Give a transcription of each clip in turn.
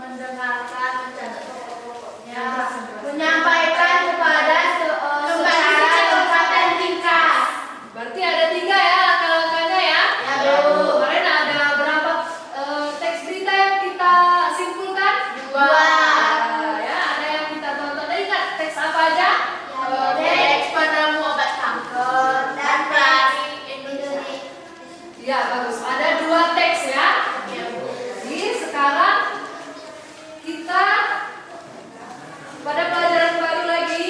mendengarkan, mencatat pokok-pokoknya, menyampaikan kepada secara lengkap dan ringkas. Berarti ada 3 ya langkah-langkahnya ya? Ya, Bu. Kemarin ada berapa teks berita yang kita simpulkan? 2. Ya, ada yang kita tonton. Ingat teks apa aja? Teks penemu obat kanker dan pelari Indonesia. Ya, bagus. Ada 2 teks ya. Jadi sekarang kita pada pelajaran baru lagi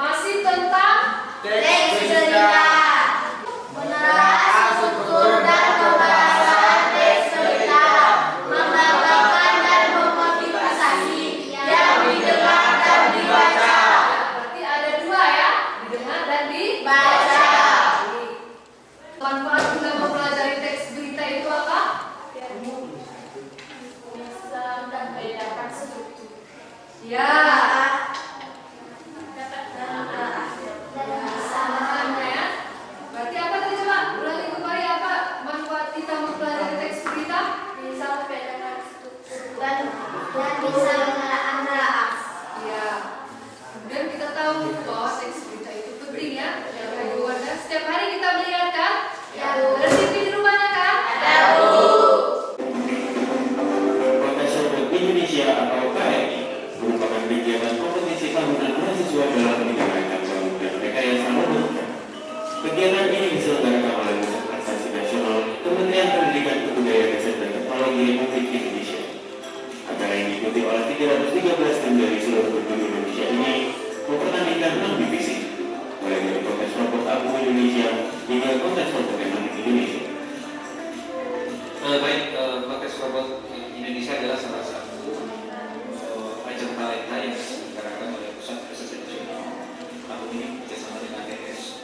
masih tentang Teks cerita. Menerangkan struktur dan pembahasan teks cerita, membanggakan dan memotivasi yang didengar dan dibaca. berarti ada 2 ya, didengar dan Baca. manfaat kita mempelajari teks berita itu apa? Bisa membedakan struktur. Ya, Sama. ya. Berarti apa tadi coba? Ulangi kembali apa manfaat kita mempelajari teks berita? Bisa membedakan struktur dan bisa menelaah. Ya. Kemudian kita tahu bahwa teks berita itu penting ya. Ibu Wanda, setiap hari kita melihat kan? Ya, Bu. Ada TV di rumahnya kan? Ya, Bu. Profesor Indonesia atau KRI merupakan kegiatan kompetisi tahunan mahasiswa dalam pendidikan cabang dan rekayasa mobil. Kegiatan ini diselenggarakan oleh Pusat Prestasi Nasional Kementerian Pendidikan Kebudayaan Riset dan Teknologi Republik Indonesia. Acara yang diikuti oleh 313 tim dari seluruh penjuru Indonesia ini mempertandingkan 6 divisi, mulai dari kontes robot abu Indonesia hingga kontes robot ekonomi Indonesia. Baik, kontes robot Indonesia adalah salah satu ajang talenta yang diselenggarakan oleh Pusat Prestasi Nasional tahun ini bekerjasama dengan TS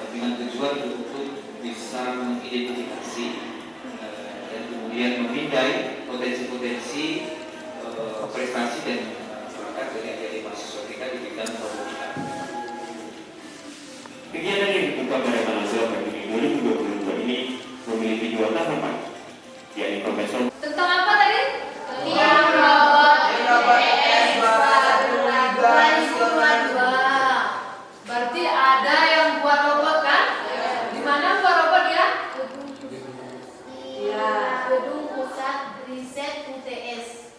dengan tujuan untuk bisa mengidentifikasi dan kemudian memindai potensi-potensi prestasi dan bakat dari adik-adik mahasiswa kita di bidang robotika. Kegiatan yang dibuka pada tanggal 8 Juni 2022 ini memiliki 2 tahapan, yakni profesor Tentang apa tadi? Tiang robot ITS 2022. Berarti ada yang buat robot kan? Di mana buat robot ya? Gedung Pusat Riset UTS.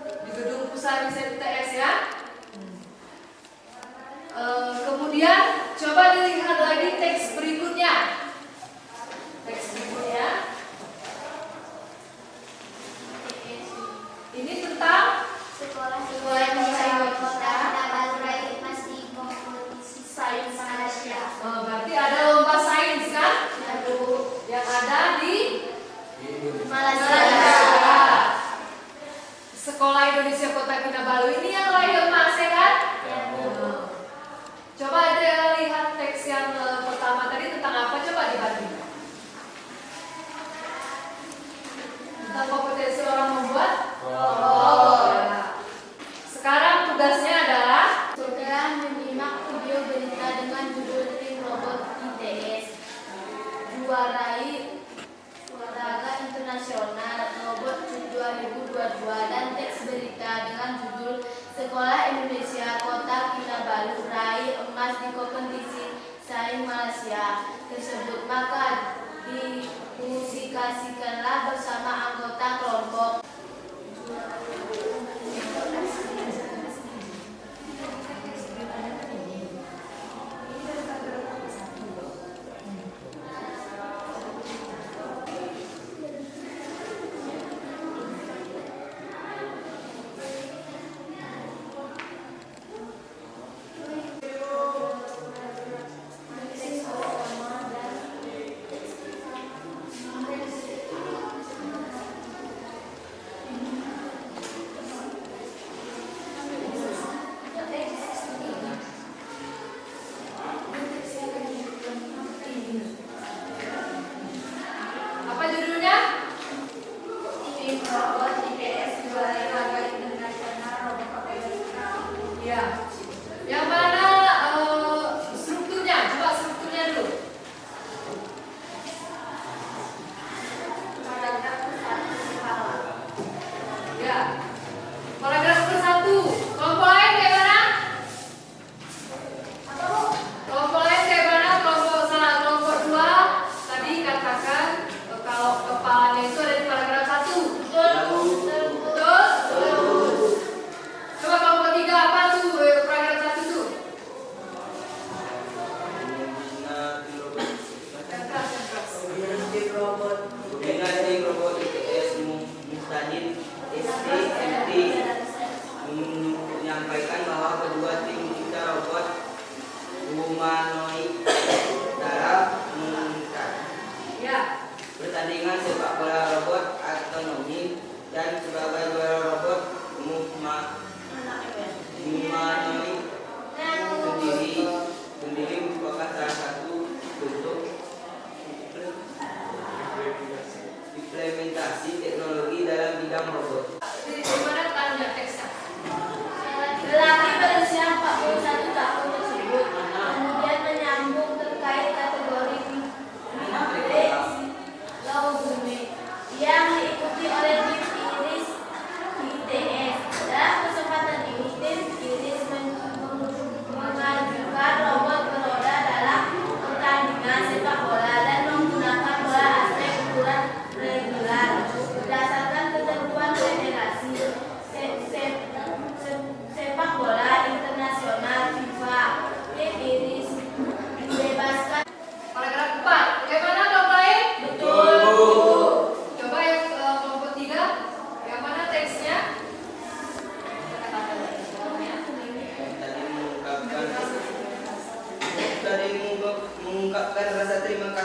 Di gedung pusat riset UTS ya. Kemudian coba dilihat lagi teks berikutnya. Teks berikutnya. Ini tentang Sekolah Indonesia Kota dapat meraih emas di kompetisi sains Malaysia. berarti ada lomba sains kan? Yang ada di Malaysia. Sekolah Indonesia Kota Kinabalu ini yang lahir emas ya kan? Coba ada lihat teks yang pertama tadi tentang apa? Coba dibagi. Tentang kompetensi orang membuat robot. Ya. Sekarang tugasnya adalah Saudara menyimak video berita dengan judul Tim Robot ITS juarai olahraga internasional robot 2022 dan teks berita dengan judul Sekolah Indonesia Kota Kinabalu raih emas di kompetisi sains Malaysia tersebut, maka dimusikasikanlah bersama anggota kelompok. apa judulnya? Tim Robot ITS juarai internasional robot. Ya. Yang mana strukturnya? Coba strukturnya dulu.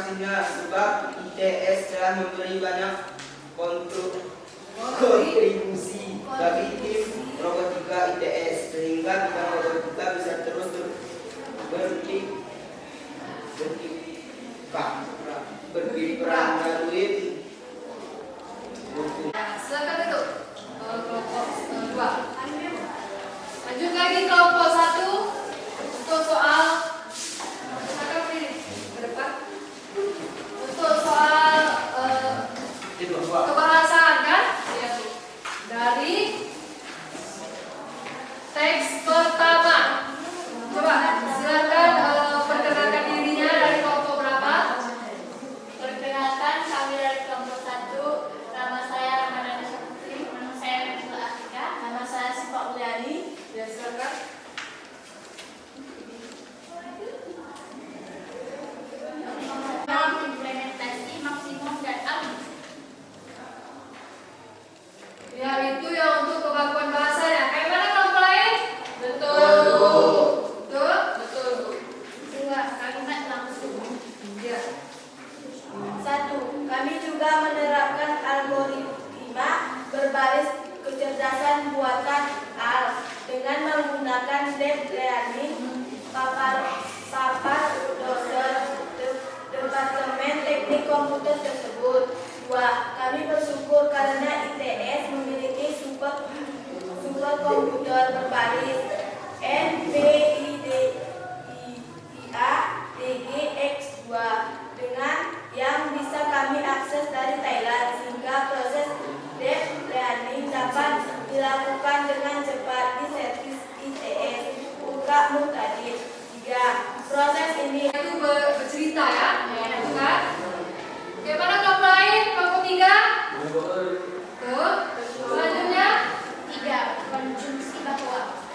informasinya sebab ITS telah memberi banyak kontribusi bagi tim robotika ITS sehingga bidang robotika bisa terus berkiprah melalui Silakan duduk. Kelompok 2. Lanjut lagi kelompok 1 untuk soal. Silakan berdiri ke depan. Untuk soal kebahasaan kan? Iya. Dari teks pertama. Coba silakan perkenalkan dirinya dari kelompok berapa? Perkenalkan, kami dari kelompok 1. Nama saya Ramadhani Syafri, nama saya Nabila Atika, nama saya Siva Uliani. Ya, silakan. Implementasi maksimum dan alus. Ya, itu yang untuk kemampuan bahasanya. Kayak mana kelompok lain? Betul. Betul? Betul. 2. Kalimat langsung. Ya. 1. Kami juga menerapkan algoritma berbasis kecerdasan buatan AL dengan menggunakan deep learning papar dosen Departemen Teknik Komputer tersebut. 2. Kami bersyukur karena ITS memiliki super komputer berbasis NVIDIA DGX2 dengan yang bisa kami akses dari Thailand sehingga proses deep learning dapat dilakukan dengan cepat di servis ITS Ungkapmu tadi. 3. Proses ini Itu bercerita ya. Itu kan? Bagaimana kelompok lain? Kelompok 3? Tuh. Selanjutnya 3. Konsumsi bahwa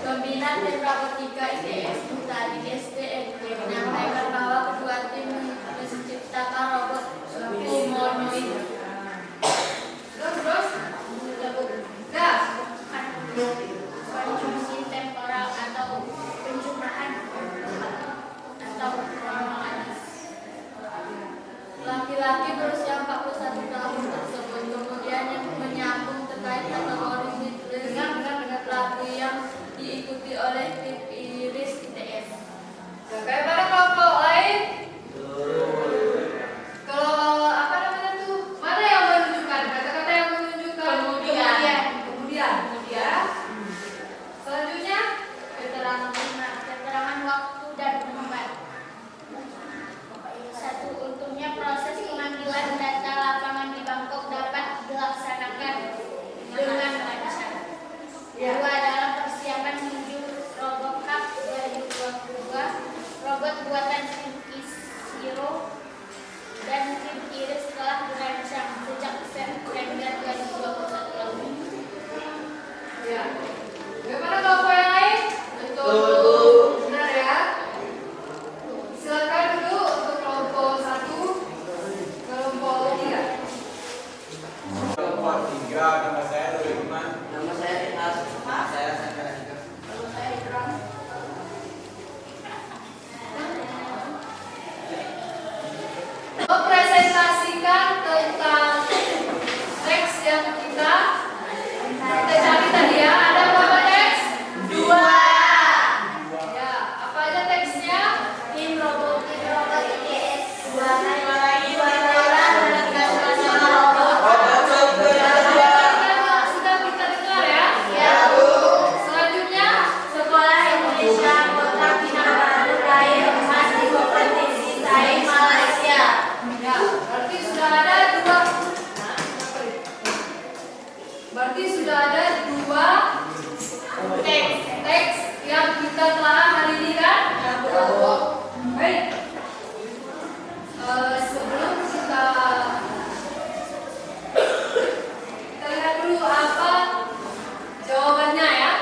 Pembinaan dan Robotika ITS tadi SDMT menyampaikan bahwa kedua tim menciptakan robot humanoid terus. Dah. konsumsi temporal atau pencernaan atau kronologis. Laki-laki berusia 41 tahun tersebut kemudian yang menyambung terkait kategori dengan laki yang diikuti oleh tim Iris ITS. Kayak mana kelompok lain? Kalau apa namanya tuh? Mana yang menunjukkan? Kata-kata yang menunjukkan kemudian. Selanjutnya Keterangan waktu dan tempat. 1. Untungnya proses pengambilan data lapangan di Bangkok dapat dilaksanakan dengan lancar. 2. Dalam persiapan menuju RoboCup 2022, robot buatan tim Isiro dan tim Iris telah dirancang sejak September 2021 lalu. ya. Bagaimana kelompok yang lain? Betul. Benar ya. Silakan dulu untuk kelompok 1, kelompok 3. kelompok 3. Nama saya Ruliman. Nama saya Enas. Nama saya Sandra. Mempresentasikan tentang teks yang kita cari tadi ya. Ada berapa teks? 2. Ya, apa aja teksnya? Tim robot ITS Sudah kita dengar ya? Selanjutnya Sekolah Indonesia Kota Kinabalu raih emas di kompetisi sains Malaysia. ya, berarti sudah ada 2. Berarti sudah ada 2 teks yang kita telah hari ini kan? Baik. Sebelum kita lihat dulu apa jawabannya ya.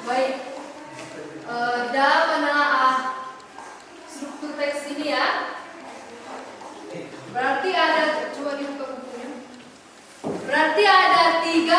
Baik. Dalam menelaah struktur teks ini ya, berarti ada, coba dibuka bukunya. Berarti ada 3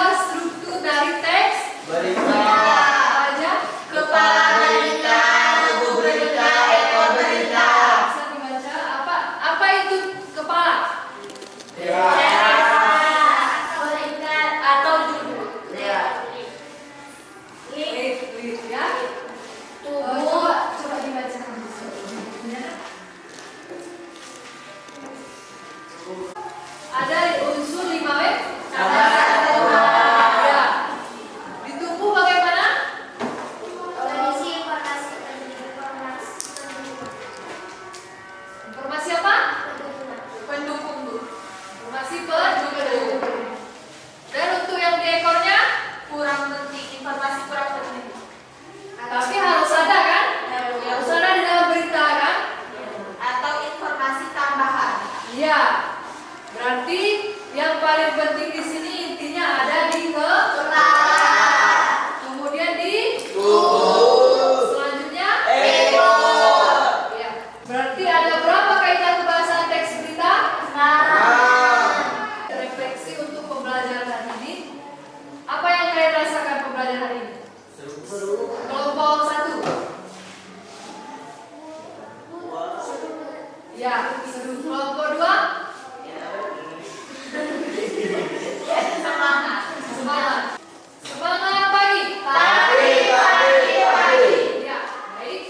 Ya, kelompok 2 semangat. Semangat pagi. Pagi. Ya, baik.